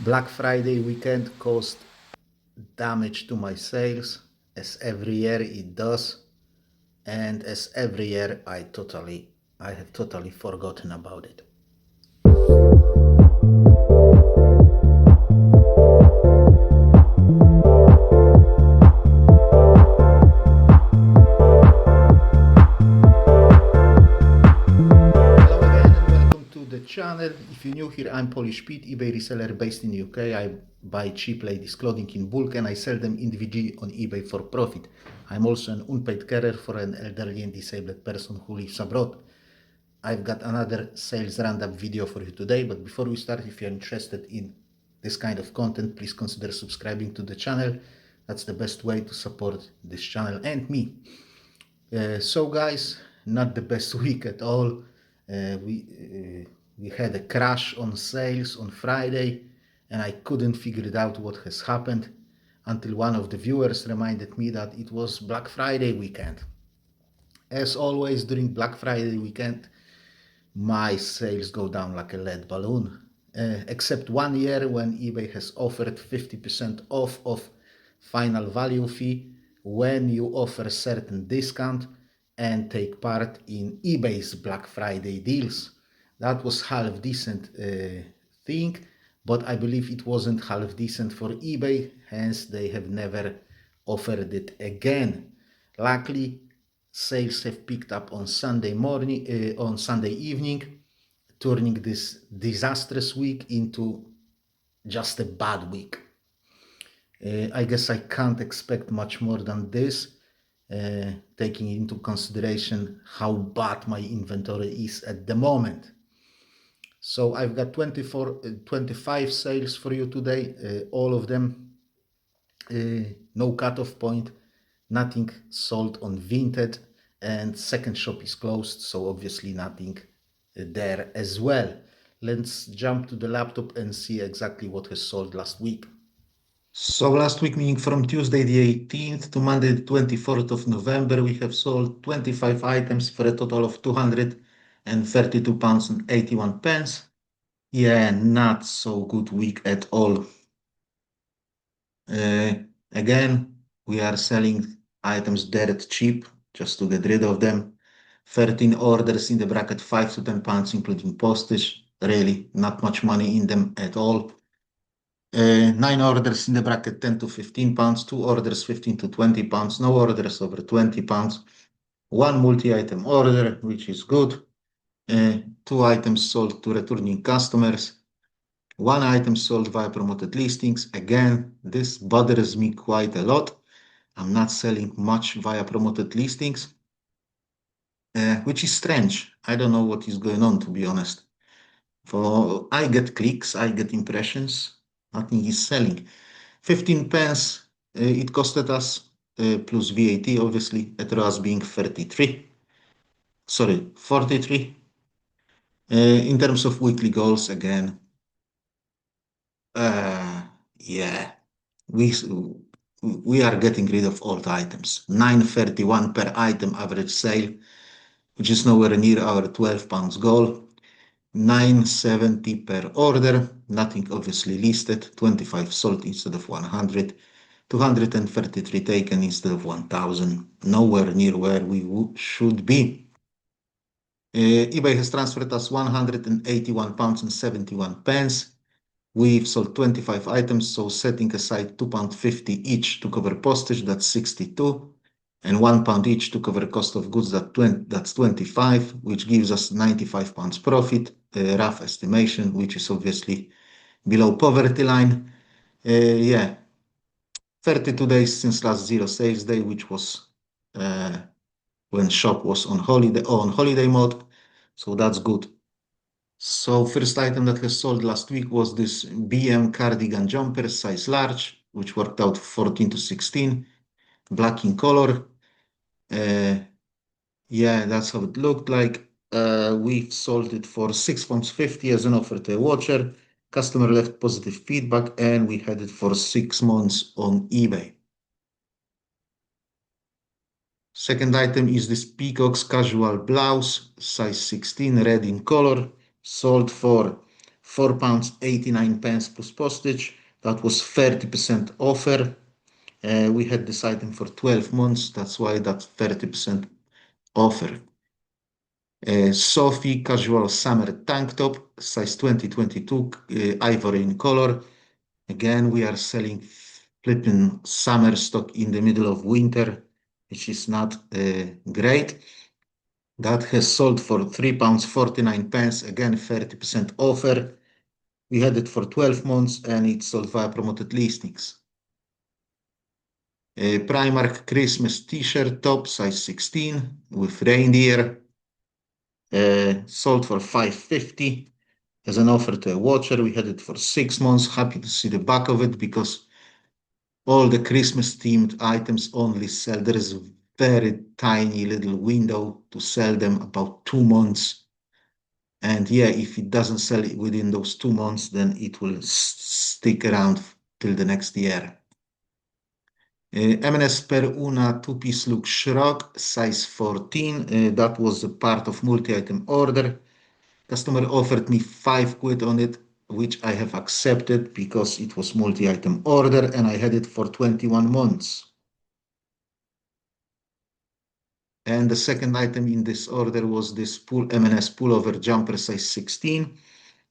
Black Friday weekend caused damage to my sales, as every year it does, and as every year I have totally forgotten about it. Hello again and welcome to the channel. If you're new here, I'm Polish Pete, eBay reseller based in the UK. I buy cheap ladies clothing in bulk and I sell them individually on eBay for profit. I'm also an unpaid carer for an elderly and disabled person who lives abroad. I've got another sales roundup video for you today, but before we start, if you're interested in this kind of content, please consider subscribing to the channel. That's the best way to support this channel and me. So guys, not the best week at all. We had a crash on sales on Friday and I couldn't figure it out what has happened until one of the viewers reminded me that it was Black Friday weekend. As always during Black Friday weekend, my sales go down like a lead balloon. Except one year when eBay has offered 50% off of final value fee when you offer a certain discount and take part in eBay's Black Friday deals. That was half decent thing, but I believe it wasn't half decent for eBay, hence they have never offered it again. Luckily, sales have picked up on Sunday morning, on Sunday evening, turning this disastrous week into just a bad week. I guess I can't expect much more than this, taking into consideration how bad my inventory is at the moment. So I've got 25 sales for you today, all of them, no cutoff point, nothing sold on Vinted, and second shop is closed, so obviously nothing there as well. Let's jump to the laptop and see exactly what has sold last week. So last week, meaning from Tuesday the 18th to Monday the 24th of November, we have sold 25 items for a total of £232 and 81 pence. Yeah, not so good week at all. Again, we are selling items dirt cheap just to get rid of them. 13 orders in the bracket 5 to 10 pounds, including postage. Really, not much money in them at all. 9 orders in the bracket 10 to 15 pounds, 2 orders 15 to 20 pounds, no orders over 20 pounds. 1 multi-item order, which is good. 2 items sold to returning customers. 1 item sold via promoted listings. Again, this bothers me quite a lot. I'm not selling much via promoted listings, which is strange. I don't know what is going on, to be honest. I get clicks, I get impressions, nothing is selling. 15 pence it costed us, plus VAT, obviously, at ROAS being 43. Sorry, 43. In terms of weekly goals, again, yeah, we are getting rid of old items. 9.31 per item average sale, which is nowhere near our 12 pounds goal. 9.70 per order, nothing obviously listed. 25 sold instead of 100. 233 taken instead of 1,000. Nowhere near where we should be. eBay has transferred us £181 and 71 pence. We've sold 25 items, so setting aside £2.50 each to cover postage, that's 62, and £1 each to cover cost of goods, that's 25, which gives us £95 profit, rough estimation, which is obviously below poverty line. Yeah, 32 days since last zero sales day, which was when shop was on holiday mode, so that's good. So first item that has sold last week was this BM cardigan jumper, size large, which worked out 14 to 16, black in color. Yeah, that's how it looked like. We sold it for £6.50 as an offer to a watcher. Customer left positive feedback and we had it for 6 months on eBay. Second item is this Peacock's casual blouse, size 16, red in color, sold for £4.89 plus postage. That was 30% offer. We had this item for 12 months. That's why that's 30% offer. Sophie Casual Summer Tank Top, size 2022, ivory in color. Again, we are selling flipping summer stock in the middle of winter, which is not great. That has sold for £3.49, again 30% offer. We had it for 12 months and it sold via promoted listings. Primark Christmas t-shirt top, size 16 with reindeer. Sold for $5.50 as an offer to a watcher. We had it for 6 months. Happy to see the back of it because all the Christmas themed items only sell. There is a very tiny little window to sell them, about 2 months. And yeah, if it doesn't sell within those 2 months, then it will stick around till the next year. M&S per una two-piece look shrug, size 14. That was a part of multi-item order. Customer offered me £5 on it, which I have accepted because it was multi-item order and I had it for 21 months. And the second item in this order was this M&S pullover jumper size 16.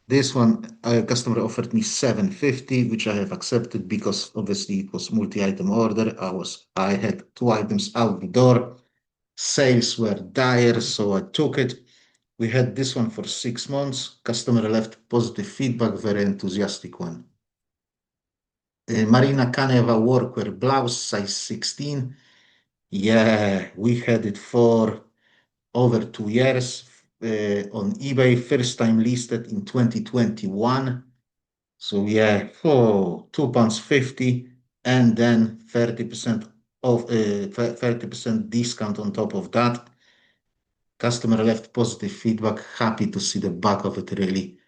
This one, a customer offered me $7.50, which I have accepted because obviously it was multi-item order. I had 2 items out the door. Sales were dire, so I took it. We had this one for 6 months. Customer left positive feedback, very enthusiastic one. Marina Kaneva workwear blouse, size 16. Yeah, we had it for over 2 years on eBay, first time listed in 2021. So yeah, for £2.50 and then 30% of 30% discount on top of that. Customer left positive feedback. Happy to see the back of it really,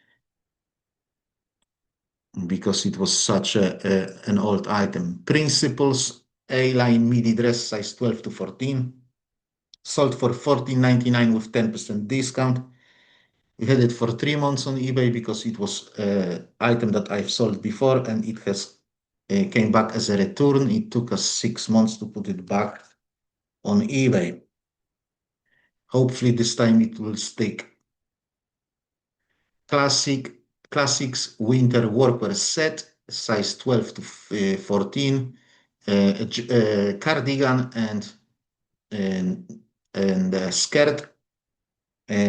because it was such an old item. Principles A-line midi dress size 12 to 14. Sold for $14.99 with 10% discount. We had it for 3 months on eBay because it was an item that I've sold before and it has came back as a return. It took us 6 months to put it back on eBay. Hopefully this time it will stick. Classics winter workwear set, size 12 to 14, a cardigan and a skirt,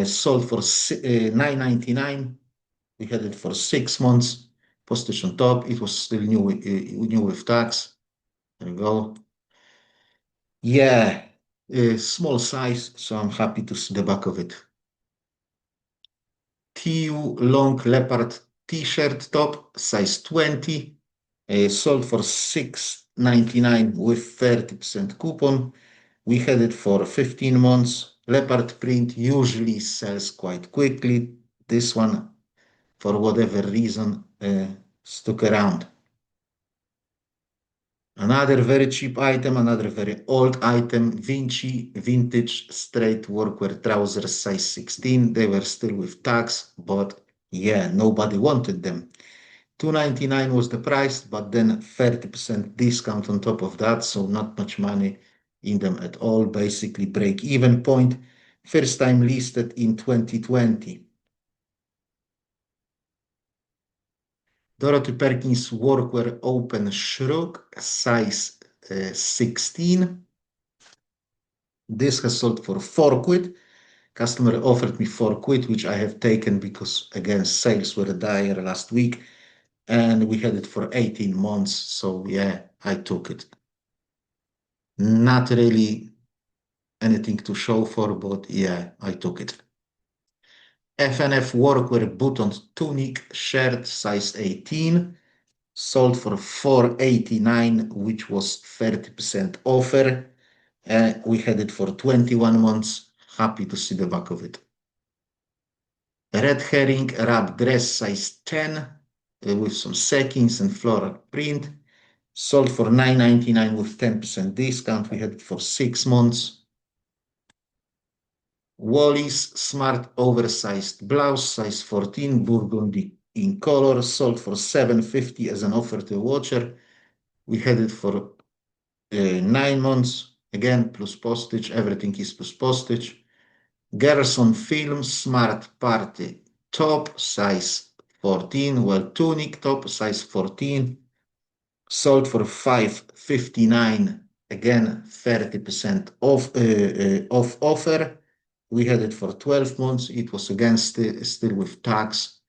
sold for $9.99. We had it for 6 months. Postage on top. It was still new with tax. There we go. Yeah, small size, so I'm happy to see the back of it. TU long leopard t-shirt top, size 20, sold for $6.99 with 30% coupon. We had it for 15 months. Leopard print usually sells quite quickly. This one, for whatever reason, stuck around. Another very cheap item, another very old item, Vinci vintage straight workwear trousers size 16. They were still with tax, but yeah, nobody wanted them. $2.99 was the price, but then 30% discount on top of that, so not much money in them at all. Basically break-even point. First time listed in 2020. Dorothy Perkins workwear open shrug size 16. This has sold for £4. Customer offered me £4, which I have taken because again sales were dire last week and we had it for 18 months. So yeah, I took it. Not really anything to show for, but yeah, I took it. FNF workwear buttoned tunic shirt size 18. Sold for $4.89, which was 30% offer. We had it for 21 months. Happy to see the back of it. Red herring wrap dress size 10 with some sackings and floral print. Sold for $9.99 with 10% discount. We had it for 6 months. Wally's smart oversized blouse size 14 burgundy in color, sold for $7.50 as an offer to a watcher. We had it for 9 months, again, plus postage, everything is plus postage. Gerson Film Smart Party top, size 14, well, tunic top, size 14, sold for $5.59, again, 30% off offer. We had it for 12 months. It was again still with tax,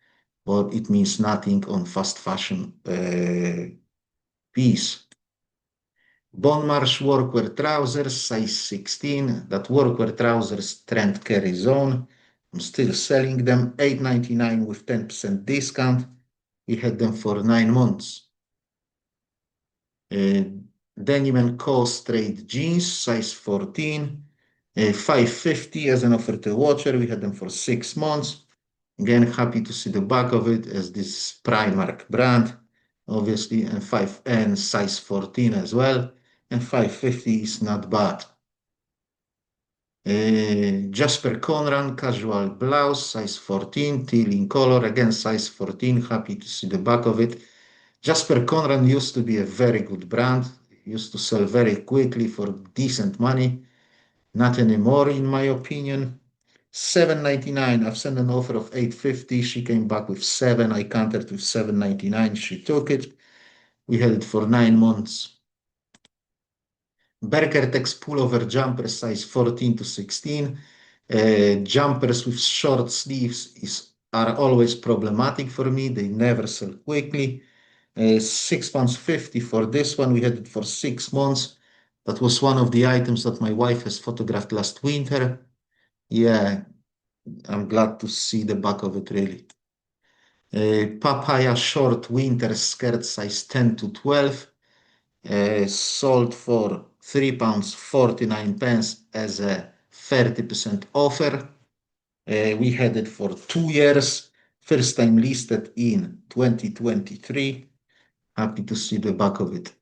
but it means nothing on fast fashion piece. Bon Marsh workwear trousers, size 16. That workwear trousers trend carries on. I'm still selling them, $8.99 with 10% discount. We had them for 9 months. Denim & Co. straight jeans, size 14. $5.50 as an offer to a watcher. We had them for 6 months. Again, happy to see the back of it as this Primark brand, obviously, and size 14 as well. And $5.50 is not bad. Jasper Conran casual blouse, size 14, teal in color, again size 14. Happy to see the back of it. Jasper Conran used to be a very good brand, used to sell very quickly for decent money. Not anymore, in my opinion. $7.99. I've sent an offer of $8.50. She came back with 7. I countered with $7.99. She took it. We had it for 9 months. Berker-Tex pullover jumper, size 14 to 16. Jumpers with short sleeves are always problematic for me. They never sell quickly. £6.50 for this one. We had it for 6 months. That was one of the items that my wife has photographed last winter. Yeah, I'm glad to see the back of it, really. Papaya short winter skirt, size 10 to 12. Sold for £3.49 as a 30% offer. We had it for 2 years. First time listed in 2023. Happy to see the back of it.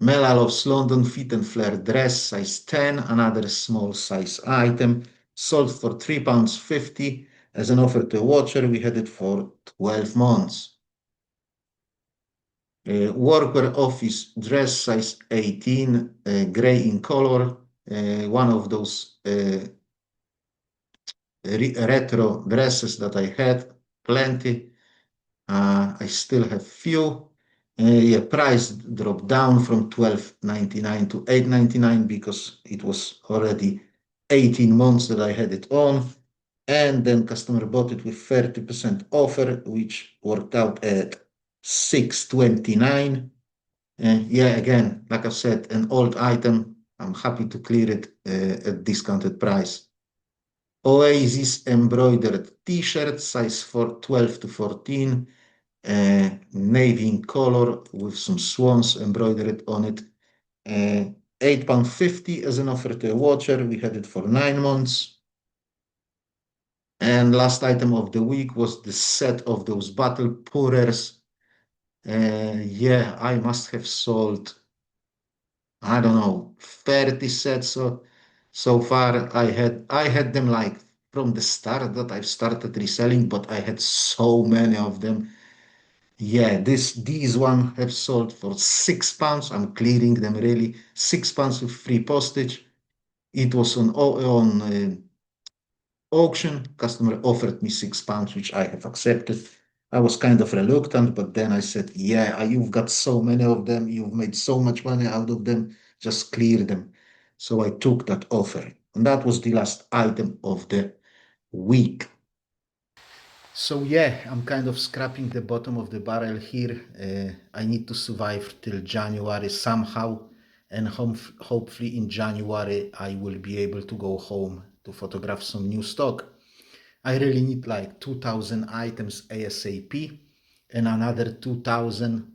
Melalov's London Fit and Flare dress, size 10, another small size item, sold for £3.50 as an offer to a watcher. We had it for 12 months. Workwear office dress, size 18, gray in color, one of those retro dresses that I had, plenty. I still have few. Yeah, price dropped down from $12.99 to $8.99 because it was already 18 months that I had it on. And then customer bought it with 30% offer, which worked out at $6.29. Yeah, again, like I said, an old item. I'm happy to clear it at discounted price. Oasis embroidered t-shirt, size 12 to 14. Navy in color with some swans embroidered on it. £8.50 as an offer to a watcher. We had it for 9 months. And last item of the week was the set of those battle pourers. Yeah, I must have sold, I don't know, 30 sets so far. I had them like from the start that I've started reselling, but I had so many of them. Yeah, these one have sold for £6. I'm clearing them really. £6 with free postage. It was on auction. Customer offered me £6, which I have accepted. I was kind of reluctant, but then I said, yeah, you've got so many of them. You've made so much money out of them. Just clear them. So I took that offer. And that was the last item of the week. So yeah, I'm kind of scraping the bottom of the barrel here. I need to survive till January somehow, and hopefully in January I will be able to go home to photograph some new stock. I really need like 2,000 items ASAP, and another 2,000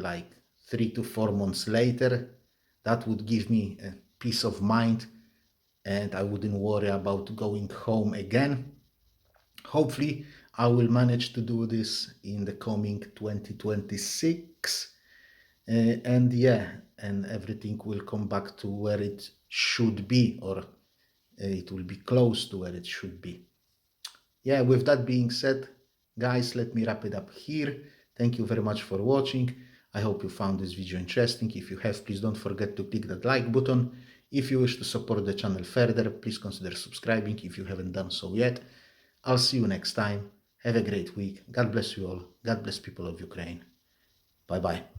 like 3 to 4 months later. That would give me a peace of mind, and I wouldn't worry about going home again. Hopefully, I will manage to do this in the coming 2026. And yeah, and everything will come back to where it should be, or it will be close to where it should be. Yeah, with that being said, Guys, let me wrap it up here. Thank you very much for watching. I hope you found this video interesting. If you have, please don't forget to click that like button. If you wish to support the channel further, please consider subscribing if you haven't done so yet. I'll see you next time. Have a great week. God bless you all. God bless people of Ukraine. Bye-bye.